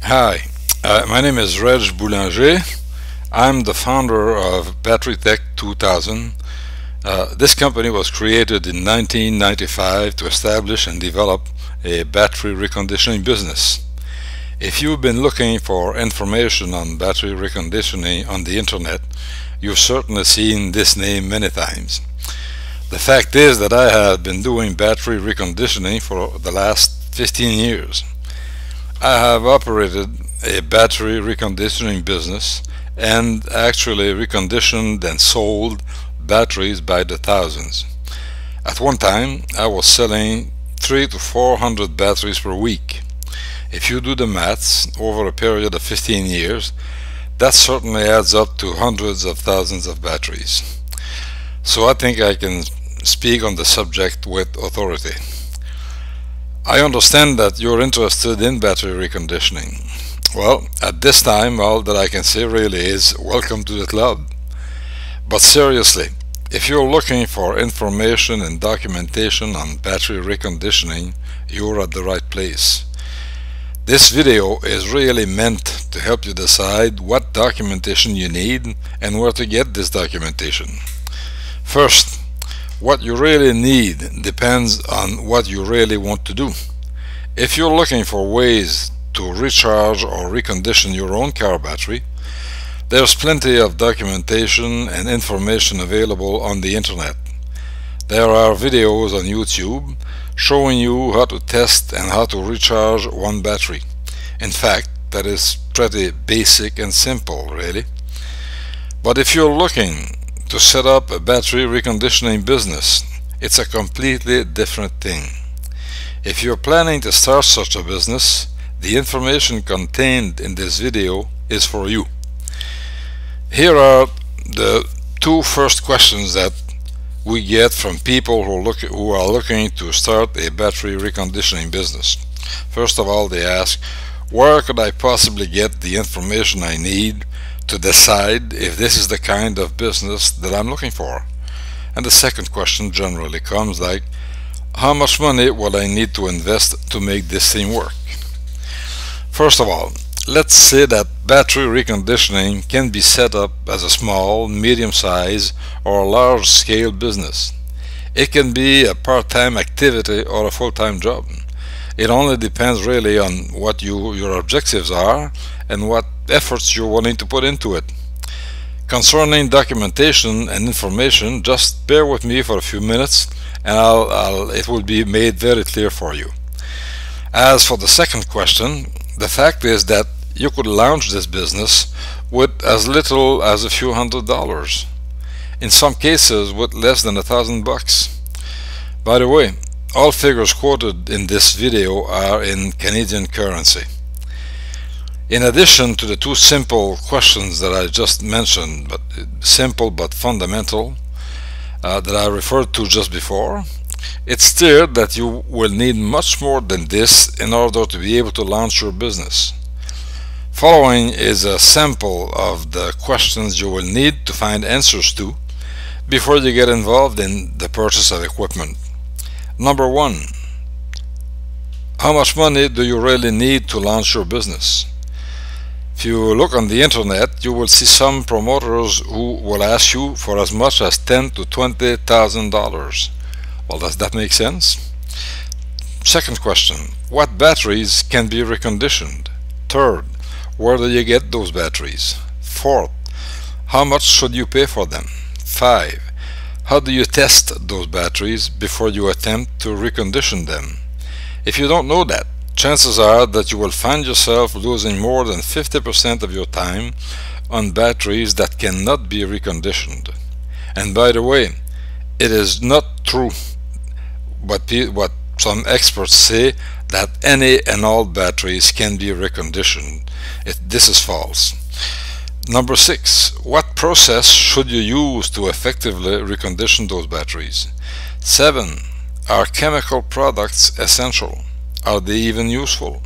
Hi, my name is Reg Boulanger. I'm the founder of Battery Tech 2000. This company was created in 1995 to establish and develop a battery reconditioning business. If you've been looking for information on battery reconditioning on the internet, you've certainly seen this name many times. The fact is that I have been doing battery reconditioning for the last 15 years. I have operated a battery reconditioning business and actually reconditioned and sold batteries by the thousands. At one time, I was selling 300 to 400 batteries per week. If you do the maths over a period of 15 years, that certainly adds up to hundreds of thousands of batteries. So I think I can speak on the subject with authority. I understand that you're interested in battery reconditioning. Well, at this time, all that I can say really is welcome to the club. But seriously, if you're looking for information and documentation on battery reconditioning, you're at the right place. This video is really meant to help you decide what documentation you need and where to get this documentation. First, what you really need depends on what you really want to do. If you're looking for ways to recharge or recondition your own car battery, there's plenty of documentation and information available on the internet. There are videos on YouTube showing you how to test and how to recharge one battery. In fact, that is pretty basic and simple, really. But if you're looking to set up a battery reconditioning business, it's a completely different thing. If you're planning to start such a business, the information contained in this video is for you. Here are the two first questions that we get from people who are looking to start a battery reconditioning business. First of all, they ask, where could I possibly get the information I need to decide if this is the kind of business that I'm looking for? And the second question generally comes like, how much money will I need to invest to make this thing work? First of all, let's say that battery reconditioning can be set up as a small, medium-sized, or large-scale business. It can be a part-time activity or a full-time job. It only depends really on what your objectives are and what efforts you're willing to put into it. Concerning documentation and information, just bear with me for a few minutes and it will be made very clear for you. As for the second question, the fact is that you could launch this business with as little as a few $100s. In some cases with less than $1,000. By the way, all figures quoted in this video are in Canadian currency. In addition to the two simple questions that I just mentioned, but simple but fundamental, that I referred to just before, it's clear that you will need much more than this in order to be able to launch your business. Following is a sample of the questions you will need to find answers to before you get involved in the purchase of equipment. Number one, how much money do you really need to launch your business? If you look on the internet, you will see some promoters who will ask you for as much as $10,000 to $20,000. Well, does that make sense? Second question, what batteries can be reconditioned? Third, where do you get those batteries? Fourth, how much should you pay for them? 5. How do you test those batteries before you attempt to recondition them? If you don't know that, chances are that you will find yourself losing more than 50% of your time on batteries that cannot be reconditioned. And by the way, it is not true what some experts say that any and all batteries can be reconditioned. This is false. Number 6, what process should you use to effectively recondition those batteries? 7, are chemical products essential? Are they even useful?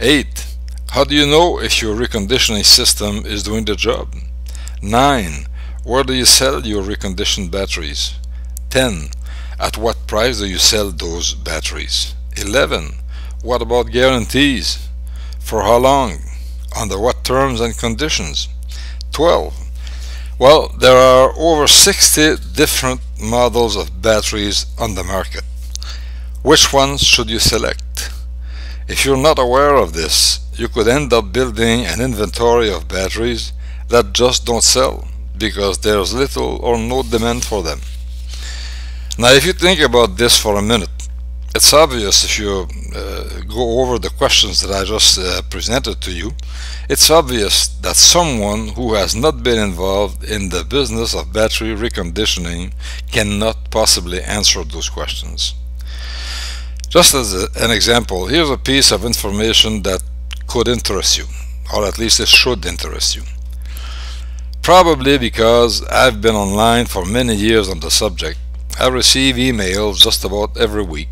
8, how do you know if your reconditioning system is doing the job? 9, where do you sell your reconditioned batteries? 10, at what price do you sell those batteries? 11, what about guarantees? For how long? Under what terms and conditions? 12. Well, there are over 60 different models of batteries on the market. Which ones should you select? If you're not aware of this, you could end up building an inventory of batteries that just don't sell because there's little or no demand for them. Now, if you think about this for a minute, it's obvious if you go over the questions that I just presented to you, it's obvious that someone who has not been involved in the business of battery reconditioning cannot possibly answer those questions. Just as an example, here's a piece of information that could interest you, or at least it should interest you. Probably because I've been online for many years on the subject, I receive emails just about every week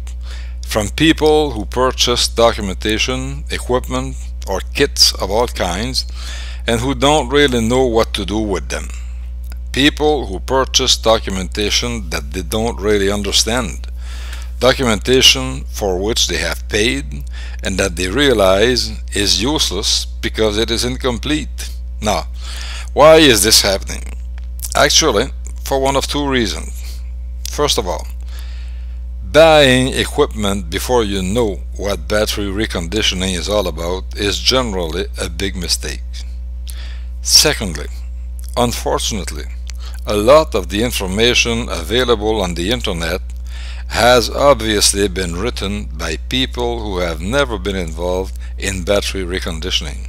from people who purchase documentation, equipment, or kits of all kinds and who don't really know what to do with them. People who purchase documentation that they don't really understand. Documentation for which they have paid and that they realize is useless because it is incomplete. Now, why is this happening? Actually, for one of two reasons. First of all, buying equipment before you know what battery reconditioning is all about is generally a big mistake. Secondly, unfortunately, a lot of the information available on the internet has obviously been written by people who have never been involved in battery reconditioning.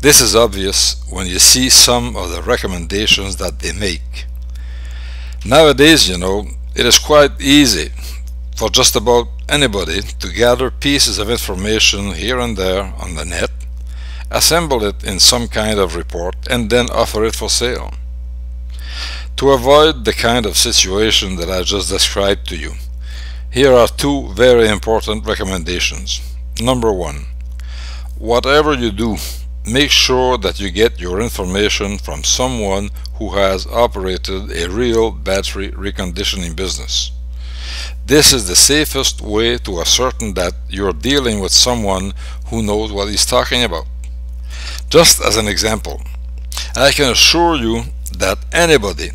This is obvious when you see some of the recommendations that they make. Nowadays, you know, it is quite easy for just about anybody to gather pieces of information here and there on the net, assemble it in some kind of report, and then offer it for sale. To avoid the kind of situation that I just described to you, here are two very important recommendations. Number one, whatever you do, make sure that you get your information from someone who has operated a real battery reconditioning business. This is the safest way to ascertain that you're dealing with someone who knows what he's talking about. Just as an example, I can assure you that anybody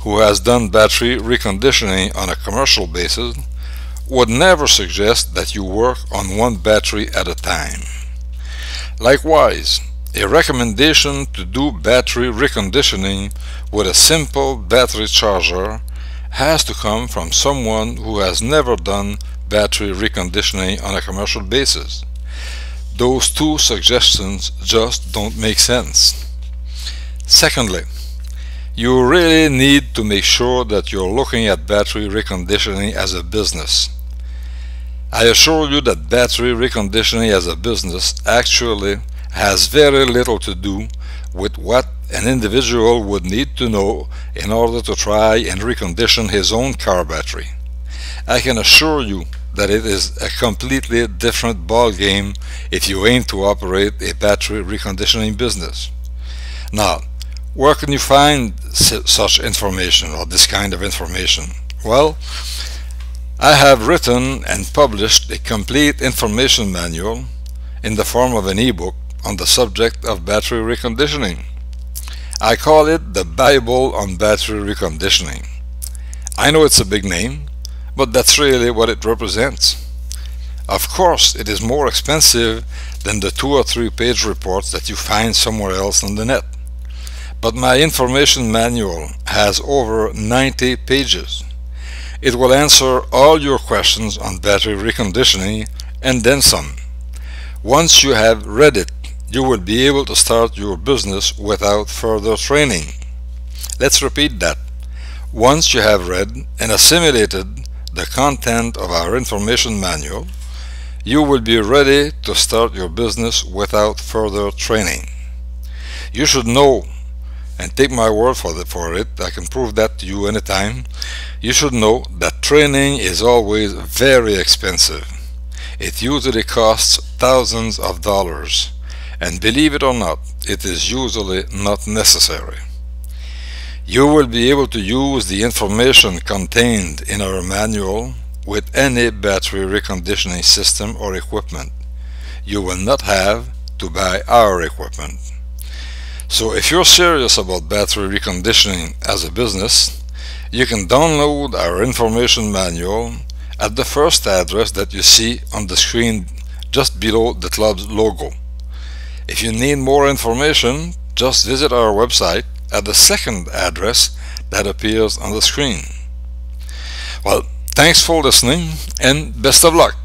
who has done battery reconditioning on a commercial basis would never suggest that you work on one battery at a time. Likewise, a recommendation to do battery reconditioning with a simple battery charger has to come from someone who has never done battery reconditioning on a commercial basis. Those two suggestions just don't make sense. Secondly, you really need to make sure that you're looking at battery reconditioning as a business. I assure you that battery reconditioning as a business actually has very little to do with what an individual would need to know in order to try and recondition his own car battery. I can assure you that it is a completely different ballgame if you aim to operate a battery reconditioning business. Now, where can you find such information or this kind of information? Well, I have written and published a complete information manual in the form of an ebook on the subject of battery reconditioning. I call it the Bible on battery reconditioning. I know it's a big name, but that's really what it represents. Of course, it is more expensive than the 2 or 3 page reports that you find somewhere else on the net. But my information manual has over 90 pages. It will answer all your questions on battery reconditioning and then some. Once you have read it, you will be able to start your business without further training. Let's repeat that. Once you have read and assimilated the content of our information manual, you will be ready to start your business without further training. You should know, and take my word for it, I can prove that to you anytime, you should know that training is always very expensive. It usually costs thousands of dollars. And believe it or not, it is usually not necessary. You will be able to use the information contained in our manual with any battery reconditioning system or equipment. You will not have to buy our equipment. So if you're serious about battery reconditioning as a business, you can download our information manual at the first address that you see on the screen just below the club's logo. If you need more information, just visit our website at the second address that appears on the screen. Well, thanks for listening and best of luck.